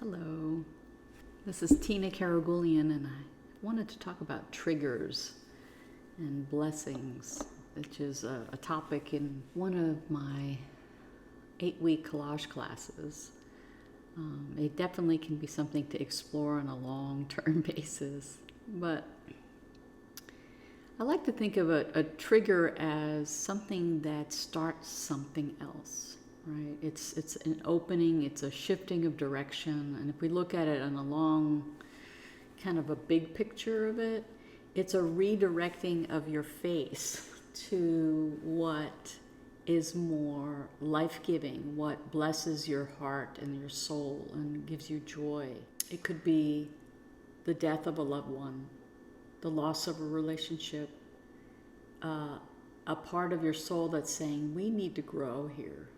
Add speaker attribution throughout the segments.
Speaker 1: Hello, this is Tina Karagulian, and I wanted to talk about triggers and blessings, which is a topic in one of my 8-week collage classes. It definitely can be something to explore on a long-term basis, but I like to think of a trigger as something that starts something else. Right? It's an opening, it's a shifting of direction, and if we look at it on a long, kind of a big picture of it, it's a redirecting of your face to what is more life-giving, what blesses your heart and your soul and gives you joy. It could be the death of a loved one, the loss of a relationship, a part of your soul that's saying, we need to grow here.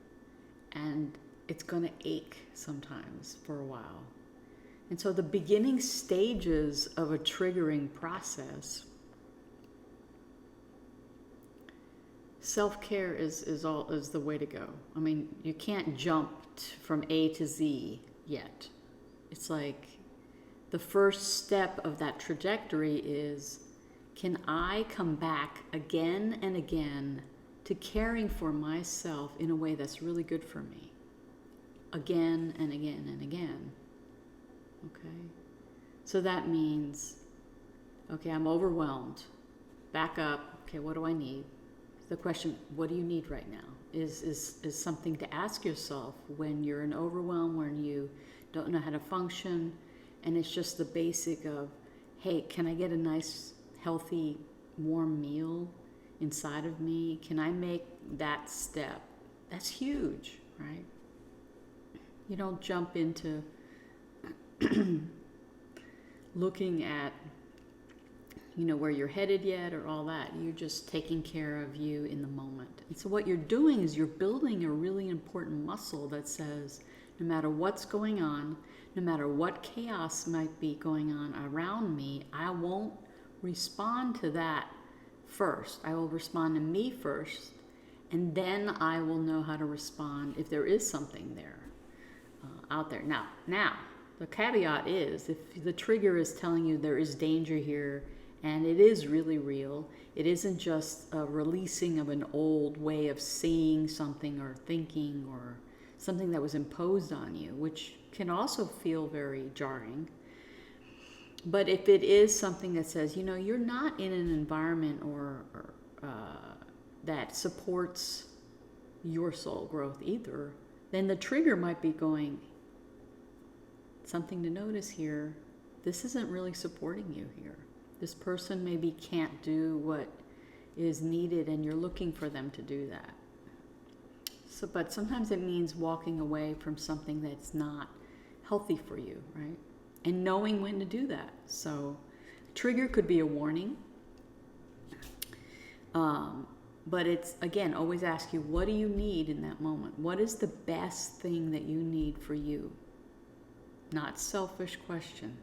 Speaker 1: And it's going to ache sometimes for a while. And so the beginning stages of a triggering process, self-care is the way to go. I mean, you can't jump from A to Z yet. It's like the first step of that trajectory is, can I come back again and again to caring for myself in a way that's really good for me, again and again and again. Okay, so that means, okay, I'm overwhelmed. Back up. Okay, what do I need? The question, what do you need right now, is something to ask yourself when you're in overwhelm, when you don't know how to function, and it's just the basic of, hey, can I get a nice, healthy, warm meal inside of me? Can I make that step? That's huge, right? You don't jump into looking at, where you're headed yet or all that. You're just taking care of you in the moment. And so what you're doing is you're building a really important muscle that says, no matter what's going on, no matter what chaos might be going on around me, I won't respond to that first. I will respond to me first, and then I will know how to respond if there is something there out there. Now, the caveat is, if the trigger is telling you there is danger here, and it is really real, it isn't just a releasing of an old way of seeing something or thinking or something that was imposed on you, which can also feel very jarring. But if it is something that says, you're not in an environment or that supports your soul growth either, then the trigger might be going, something to notice here, this isn't really supporting you here. This person maybe can't do what is needed, and you're looking for them to do that. So, but sometimes it means walking away from something that's not healthy for you, right? And knowing when to do that. So trigger could be a warning. But it's, again, always ask you, what do you need in that moment? What is the best thing that you need for you? Not selfish question.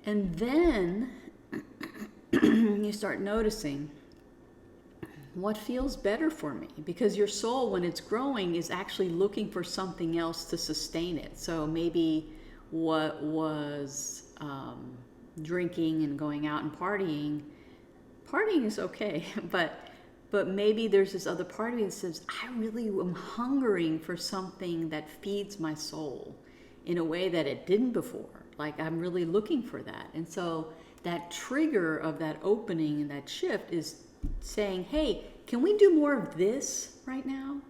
Speaker 1: And then you start noticing, what feels better for me? Because your soul, when it's growing, is actually looking for something else to sustain it. So maybe what was drinking and going out and partying is okay, but maybe there's this other part of me that says, I really am hungering for something that feeds my soul in a way that it didn't before. Like, I'm really looking for that. And so that trigger of that opening and that shift is saying, hey, can we do more of this right now?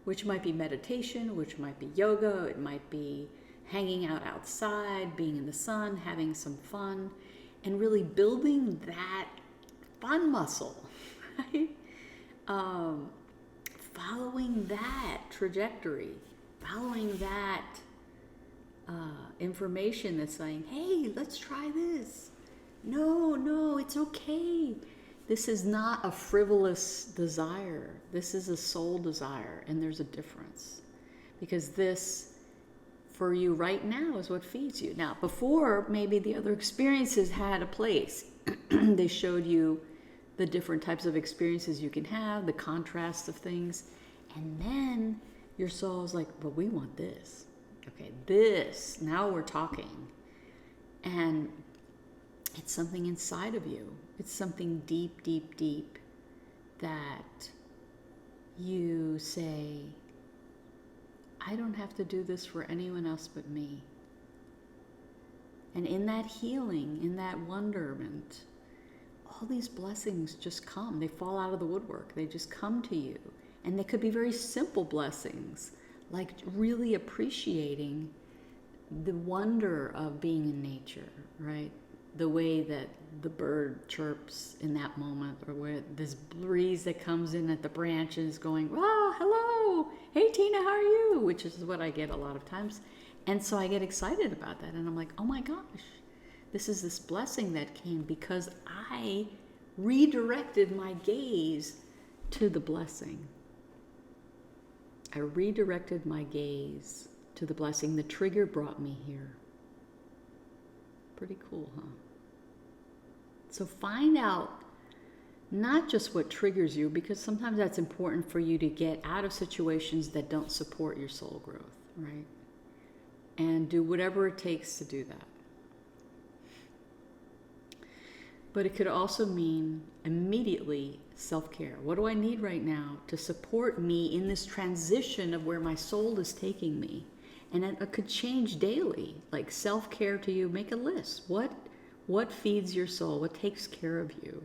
Speaker 1: Which might be meditation, which might be yoga, it might be hanging out outside, being in the sun, having some fun, and really building that fun muscle, right? Following that trajectory, following that information that's saying, hey, let's try this. No, it's okay. This is not a frivolous desire. This is a soul desire, and there's a difference. Because this, for you right now, is what feeds you. Now, before, maybe the other experiences had a place. They showed you the different types of experiences you can have, the contrast of things, and then your soul is like, but we want this. Okay, this, now we're talking. And it's something inside of you. It's something deep, deep, deep that you say, I don't have to do this for anyone else but me. And in that healing, in that wonderment, all these blessings just come. They fall out of the woodwork. They just come to you. And they could be very simple blessings, like really appreciating the wonder of being in nature, right? The way that the bird chirps in that moment, or where this breeze that comes in at the branches going, oh, hello, hey Tina, how are you? Which is what I get a lot of times. And so I get excited about that, and I'm like, oh my gosh, this is this blessing that came because I redirected my gaze to the blessing. I redirected my gaze to the blessing. The trigger brought me here. Pretty cool, huh? So find out not just what triggers you, because sometimes that's important for you to get out of situations that don't support your soul growth, right? And do whatever it takes to do that. But it could also mean immediately self-care. What do I need right now to support me in this transition of where my soul is taking me? And it could change daily, like self-care to you. Make a list. What feeds your soul? What takes care of you?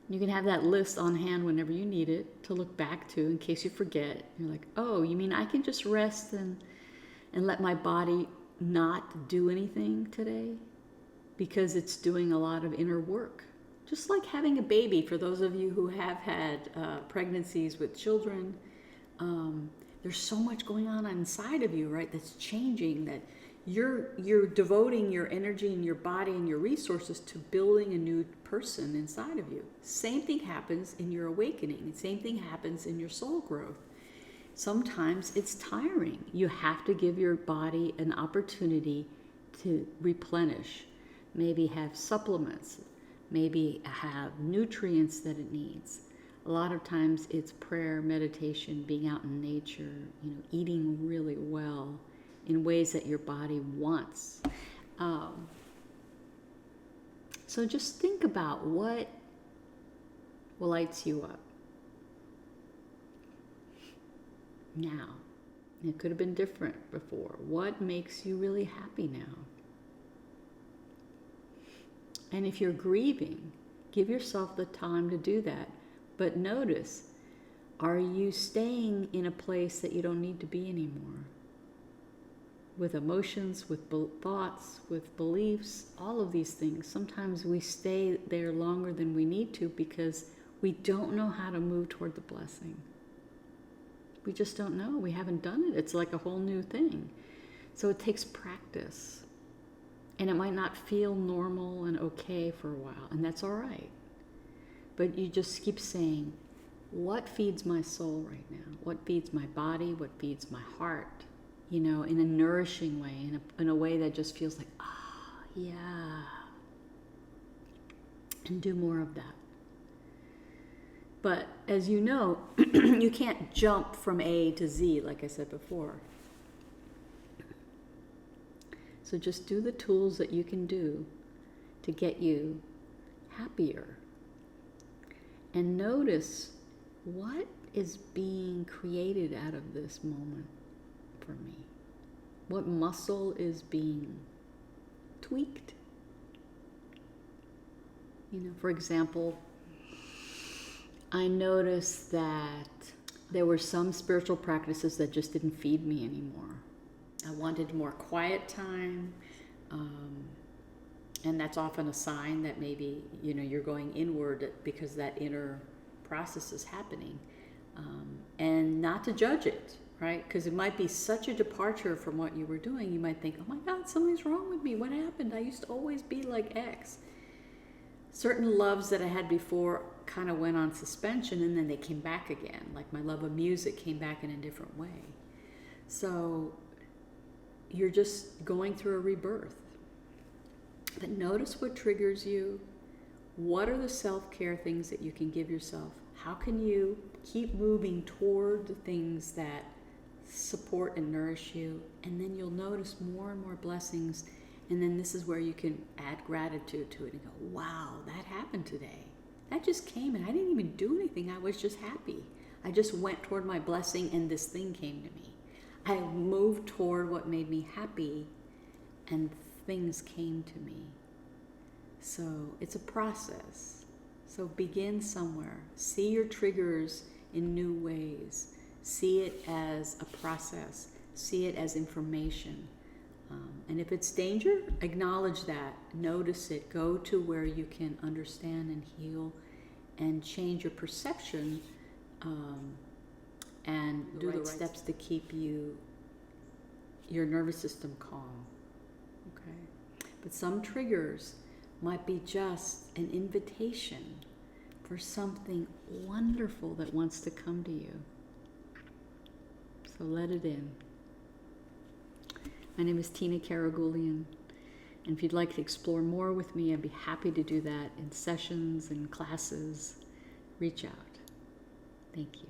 Speaker 1: You can have that list on hand whenever you need it to look back to in case you forget. You're like, oh, you mean I can just rest and let my body not do anything today? Because it's doing a lot of inner work. Just like having a baby, for those of you who have had pregnancies with children, there's so much going on inside of you, right? That's changing, that you're devoting your energy and your body and your resources to building a new person inside of you. Same thing happens in your awakening. Same thing happens in your soul growth. Sometimes it's tiring. You have to give your body an opportunity to replenish. Maybe have supplements, maybe have nutrients that it needs. A lot of times it's prayer, meditation, being out in nature, eating really well in ways that your body wants. So just think about what lights you up now. It could have been different before. What makes you really happy now? And if you're grieving, give yourself the time to do that. But notice, are you staying in a place that you don't need to be anymore? With emotions, with thoughts, with beliefs, all of these things. Sometimes we stay there longer than we need to because we don't know how to move toward the blessing. We just don't know. We haven't done it. It's like a whole new thing. So it takes practice. And it might not feel normal and okay for a while, and that's all right. But you just keep saying, what feeds my soul right now? What feeds my body? What feeds my heart? In a nourishing way, in a way that just feels like, yeah. And do more of that. But as you know, you can't jump from A to Z, like I said before. So just do the tools that you can do to get you happier. And notice what is being created out of this moment for me. What muscle is being tweaked? For example, I noticed that there were some spiritual practices that just didn't feed me anymore. I wanted more quiet time, and that's often a sign that maybe you're going inward because that inner process is happening, and not to judge it, right? Because it might be such a departure from what you were doing. You might think, oh my God, something's wrong with me. What happened? I used to always be like X. Certain loves that I had before kind of went on suspension, and then they came back again. Like my love of music came back in a different way. So you're just going through a rebirth. But notice what triggers you. What are the self-care things that you can give yourself? how can you keep moving toward the things that support and nourish you, and then you'll notice more and more blessings, and then this is where you can add gratitude to it and go, wow, that happened today. That just came and I didn't even do anything. I was just happy. I just went toward my blessing and this thing came to me. I moved toward what made me happy and things came to me. So it's a process. So begin somewhere. See your triggers in new ways. See it as a process. See it as information. And if it's danger, acknowledge that. Notice it. Go to where you can understand and heal and change your perception, and do the right steps to keep your nervous system calm. Okay? But some triggers might be just an invitation for something wonderful that wants to come to you. So let it in. My name is Tina Karagulian, and if you'd like to explore more with me, I'd be happy to do that in sessions and classes. Reach out. Thank you.